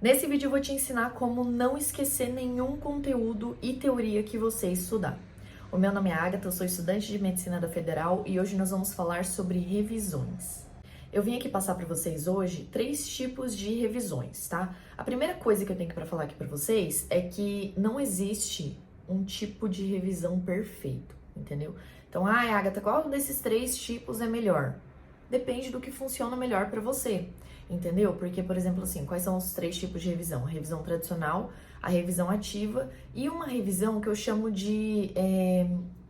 Nesse vídeo eu vou te ensinar como não esquecer nenhum conteúdo e teoria que você estudar. O meu nome é Agatha, eu sou estudante de Medicina da Federal e hoje nós vamos falar sobre revisões. Eu vim aqui passar para vocês hoje 3 tipos de revisões, tá? A primeira coisa que eu tenho para falar aqui para vocês é que não existe um tipo de revisão perfeito, entendeu? Então, Agatha, qual desses 3 tipos é melhor? Depende do que funciona melhor para você, entendeu? Porque, por exemplo, assim, quais são os 3 tipos de revisão? A revisão tradicional, a revisão ativa e uma revisão que eu chamo de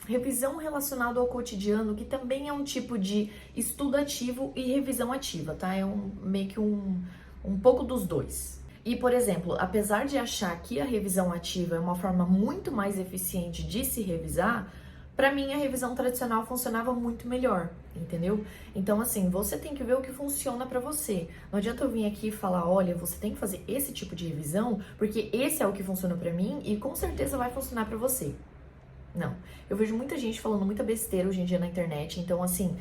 revisão relacionada ao cotidiano, que também é um tipo de estudo ativo e revisão ativa, tá? É meio que um pouco dos dois. E, por exemplo, apesar de achar que a revisão ativa é uma forma muito mais eficiente de se revisar, para mim, a revisão tradicional funcionava muito melhor, entendeu? Então, assim, você tem que ver o que funciona para você. Não adianta eu vir aqui e falar, olha, você tem que fazer esse tipo de revisão, porque esse é o que funciona para mim e com certeza vai funcionar para você. Não. Eu vejo muita gente falando muita besteira hoje em dia na internet. Então, assim,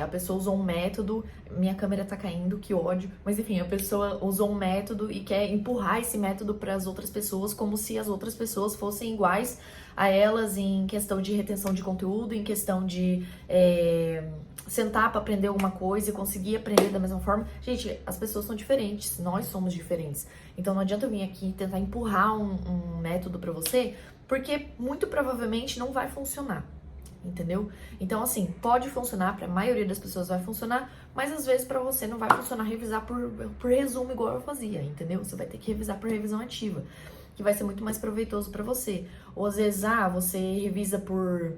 a pessoa usou um método. Minha câmera tá caindo, que ódio. Mas, enfim, a pessoa usou um método e quer empurrar esse método para as outras pessoas, como se as outras pessoas fossem iguais a elas em questão de retenção de conteúdo, em questão de sentar para aprender alguma coisa e conseguir aprender da mesma forma. Gente, as pessoas são diferentes, nós somos diferentes. Então, não adianta eu vir aqui e tentar empurrar um método para você, porque muito provavelmente não vai funcionar, entendeu? Então, assim, pode funcionar, para a maioria das pessoas vai funcionar, mas às vezes para você não vai funcionar revisar por resumo igual eu fazia, entendeu? Você vai ter que revisar por revisão ativa, que vai ser muito mais proveitoso para você. Ou às vezes, você revisa por,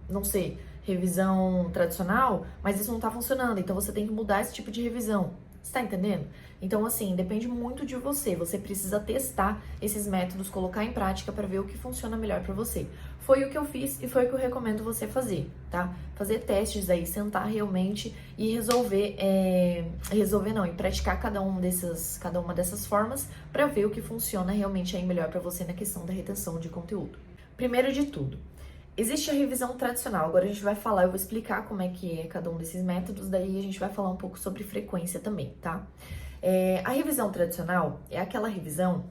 não sei, revisão tradicional, mas isso não tá funcionando, então você tem que mudar esse tipo de revisão. Você tá entendendo? Então, assim, depende muito de você. Você precisa testar esses métodos, colocar em prática para ver o que funciona melhor para você. Foi o que eu fiz e foi o que eu recomendo você fazer, tá? Fazer testes aí, sentar realmente e e praticar cada uma dessas formas para ver o que funciona realmente aí melhor para você na questão da retenção de conteúdo. Primeiro de tudo, existe a revisão tradicional. Agora a gente vai falar, eu vou explicar como é que é cada um desses métodos, daí a gente vai falar um pouco sobre frequência também, tá? A revisão tradicional é aquela revisão,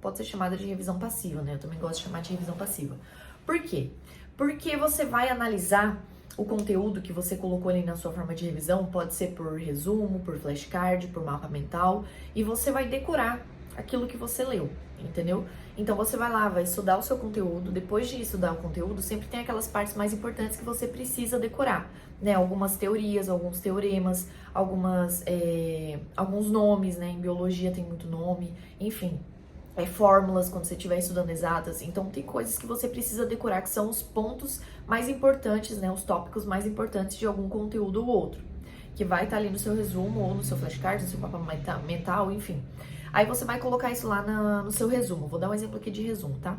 pode ser chamada de revisão passiva, né? Eu também gosto de chamar de revisão passiva. Por quê? Porque você vai analisar o conteúdo que você colocou ali na sua forma de revisão, pode ser por resumo, por flashcard, por mapa mental, e você vai decorar aquilo que você leu, entendeu? Então você vai lá, vai estudar o seu conteúdo. Depois de estudar o conteúdo, sempre tem aquelas partes mais importantes que você precisa decorar, né? Algumas teorias, alguns teoremas, alguns nomes, né? Em biologia tem muito nome, enfim. Fórmulas quando você estiver estudando exatas. Então tem coisas que você precisa decorar, que são os pontos mais importantes, né? Os tópicos mais importantes de algum conteúdo ou outro, que vai estar ali no seu resumo, ou no seu flashcard, no seu mapa mental, enfim. Aí você vai colocar isso lá no seu resumo. Vou dar um exemplo aqui de resumo, tá?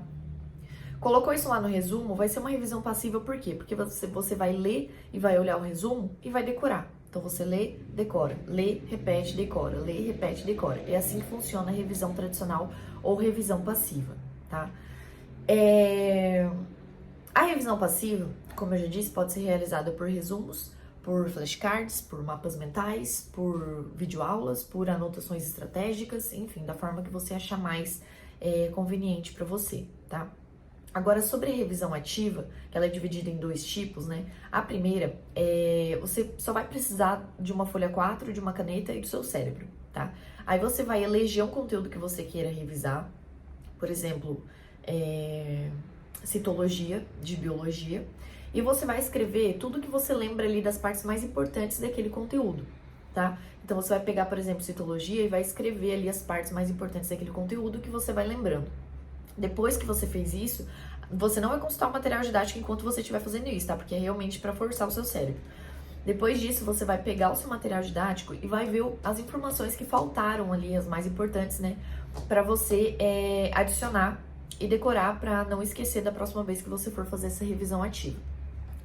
Colocou isso lá no resumo, vai ser uma revisão passiva, por quê? Porque você vai ler e vai olhar o resumo e vai decorar. Então você lê, decora, lê, repete, decora, lê, repete, decora. É assim que funciona a revisão tradicional ou revisão passiva, tá? A revisão passiva, como eu já disse, pode ser realizada por resumos, por flashcards, por mapas mentais, por videoaulas, por anotações estratégicas, enfim, da forma que você achar mais conveniente para você, tá? Agora, sobre a revisão ativa, que ela é dividida em 2 tipos, né? A primeira, você só vai precisar de uma folha 4, de uma caneta e do seu cérebro, tá? Aí você vai eleger um conteúdo que você queira revisar, por exemplo, citologia de biologia, e você vai escrever tudo que você lembra ali das partes mais importantes daquele conteúdo, tá? Então você vai pegar, por exemplo, citologia e vai escrever ali as partes mais importantes daquele conteúdo que você vai lembrando. Depois que você fez isso, você não vai consultar o material didático enquanto você estiver fazendo isso, tá? Porque é realmente para forçar o seu cérebro. Depois disso, você vai pegar o seu material didático e vai ver as informações que faltaram ali, as mais importantes, né? Para você adicionar e decorar para não esquecer da próxima vez que você for fazer essa revisão ativa.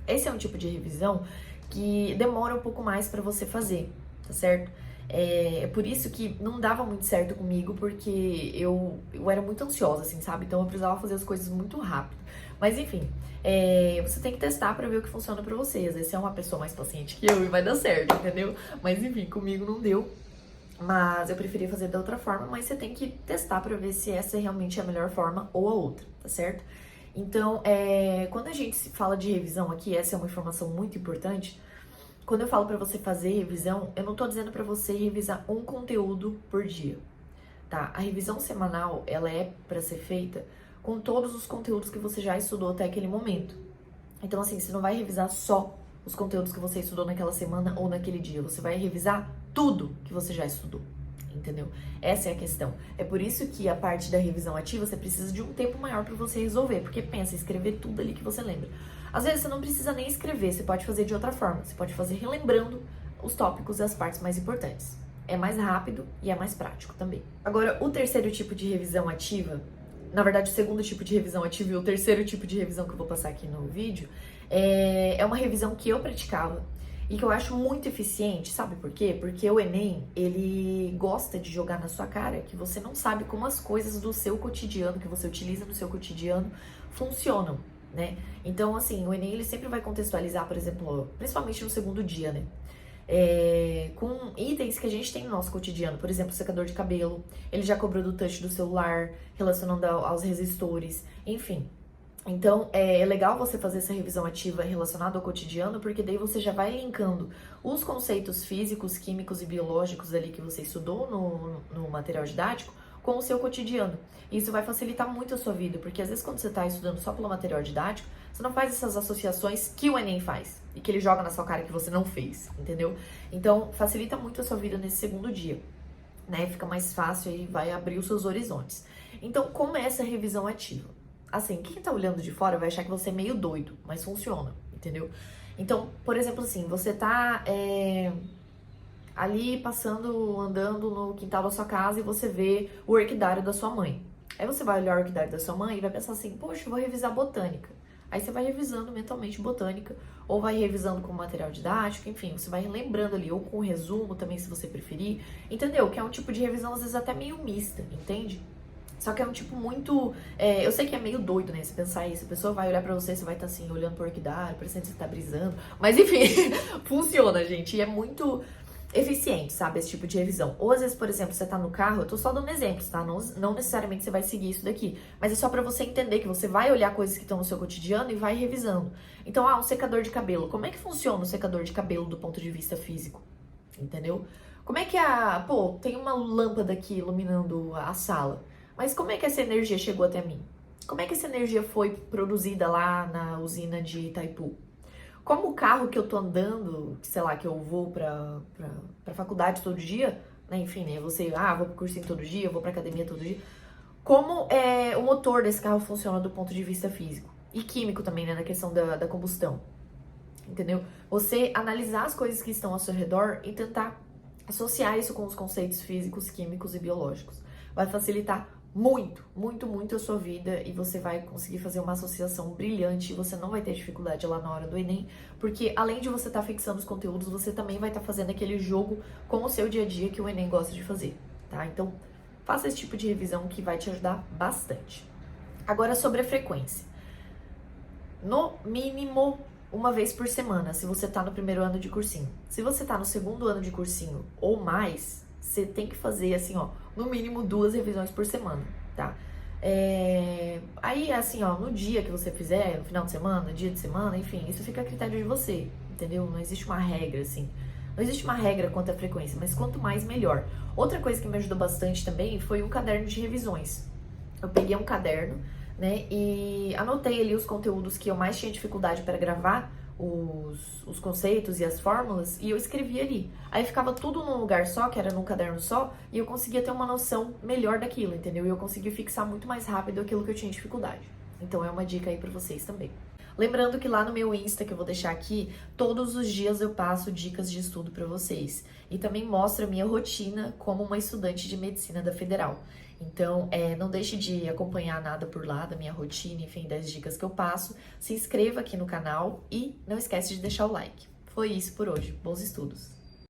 Esse é um tipo de revisão que demora um pouco mais para você fazer, tá certo? É por isso que não dava muito certo comigo, porque eu era muito ansiosa, assim, sabe? Então eu precisava fazer as coisas muito rápido. Mas enfim, você tem que testar pra ver o que funciona pra você. Às vezes você é uma pessoa mais paciente que eu e vai dar certo, entendeu? Mas enfim, comigo não deu. Mas eu preferia fazer da outra forma, mas você tem que testar pra ver se essa é realmente a melhor forma ou a outra, tá certo? Então, quando a gente fala de revisão aqui, essa é uma informação muito importante. Quando eu falo pra você fazer revisão, eu não tô dizendo pra você revisar um conteúdo por dia, tá? A revisão semanal, ela é pra ser feita com todos os conteúdos que você já estudou até aquele momento. Então, assim, você não vai revisar só os conteúdos que você estudou naquela semana ou naquele dia. Você vai revisar tudo que você já estudou, entendeu? Essa é a questão. É por isso que a parte da revisão ativa, você precisa de um tempo maior para você resolver. Porque pensa, escrever tudo ali que você lembra. Às vezes você não precisa nem escrever, você pode fazer de outra forma. Você pode fazer relembrando os tópicos e as partes mais importantes. É mais rápido e é mais prático também. Agora, o terceiro tipo de revisão ativa, na verdade, o segundo tipo de revisão ativa e o terceiro tipo de revisão que eu vou passar aqui no vídeo, é uma revisão que eu praticava e que eu acho muito eficiente, sabe por quê? Porque o Enem, ele gosta de jogar na sua cara que você não sabe como as coisas do seu cotidiano, que você utiliza no seu cotidiano, funcionam, né? Então, assim, o Enem, ele sempre vai contextualizar, por exemplo, principalmente no segundo dia, né? Com itens que a gente tem no nosso cotidiano, por exemplo, secador de cabelo, ele já cobrou do touch do celular, relacionando aos resistores, enfim. Então, é legal você fazer essa revisão ativa relacionada ao cotidiano, porque daí você já vai linkando os conceitos físicos, químicos e biológicos ali que você estudou no material didático com o seu cotidiano. Isso vai facilitar muito a sua vida, porque às vezes quando você está estudando só pelo material didático, você não faz essas associações que o Enem faz e que ele joga na sua cara que você não fez, entendeu? Então, facilita muito a sua vida nesse segundo dia, né? Fica mais fácil e vai abrir os seus horizontes. Então, começa a revisão ativa. Assim, quem tá olhando de fora vai achar que você é meio doido, mas funciona, entendeu? Então, por exemplo, assim, você tá ali passando, andando no quintal da sua casa e você vê o orquidário da sua mãe. Aí você vai olhar o orquidário da sua mãe e vai pensar assim, poxa, eu vou revisar botânica. Aí você vai revisando mentalmente botânica, ou vai revisando com material didático, enfim, você vai lembrando ali, ou com resumo também, se você preferir, entendeu? Que é um tipo de revisão, às vezes, até meio mista, entende? Só que é um tipo muito... eu sei que é meio doido, né? Se pensar isso, a pessoa vai olhar pra você, você vai estar assim, olhando pro orquidário, parecendo que você tá brisando. Mas enfim, funciona, gente. E é muito eficiente, sabe? Esse tipo de revisão. Ou às vezes, por exemplo, você tá no carro, eu tô só dando exemplos, tá? Não necessariamente você vai seguir isso daqui. Mas é só pra você entender que você vai olhar coisas que estão no seu cotidiano e vai revisando. Então, um secador de cabelo. Como é que funciona o secador de cabelo do ponto de vista físico? Entendeu? Como é que Pô, tem uma lâmpada aqui iluminando a sala. Mas como é que essa energia chegou até mim? Como é que essa energia foi produzida lá na usina de Itaipu? Como o carro que eu tô andando, sei lá, que eu vou pra faculdade todo dia, né? Enfim, né? Você, vou pro cursinho todo dia, vou pra academia todo dia. Como o motor desse carro funciona do ponto de vista físico? E químico também, né? Na questão da combustão. Entendeu? Você analisar as coisas que estão ao seu redor e tentar associar isso com os conceitos físicos, químicos e biológicos. Vai facilitar muito, muito, muito a sua vida e você vai conseguir fazer uma associação brilhante e você não vai ter dificuldade lá na hora do Enem, porque além de você estar fixando os conteúdos, você também vai estar fazendo aquele jogo com o seu dia a dia que o Enem gosta de fazer, tá? Então, faça esse tipo de revisão que vai te ajudar bastante. Agora, sobre a frequência. No mínimo, uma vez por semana, se você tá no primeiro ano de cursinho. Se você tá no segundo ano de cursinho ou mais, você tem que fazer, assim, ó, no mínimo 2 revisões por semana, tá? Aí, assim, ó, no dia que você fizer, no final de semana, dia de semana, enfim, isso fica a critério de você, entendeu? Não existe uma regra, assim. Não existe uma regra quanto à frequência, mas quanto mais, melhor. Outra coisa que me ajudou bastante também foi um caderno de revisões. Eu peguei um caderno, né, e anotei ali os conteúdos que eu mais tinha dificuldade para gravar, os conceitos e as fórmulas, e eu escrevia ali. Aí ficava tudo num lugar só, que era num caderno só, e eu conseguia ter uma noção melhor daquilo, entendeu? E eu conseguia fixar muito mais rápido aquilo que eu tinha dificuldade. Então é uma dica aí pra vocês também. Lembrando que lá no meu Insta, que eu vou deixar aqui, todos os dias eu passo dicas de estudo para vocês. E também mostro a minha rotina como uma estudante de medicina da Federal. Então, não deixe de acompanhar nada por lá da minha rotina, enfim, das dicas que eu passo. Se inscreva aqui no canal e não esquece de deixar o like. Foi isso por hoje. Bons estudos!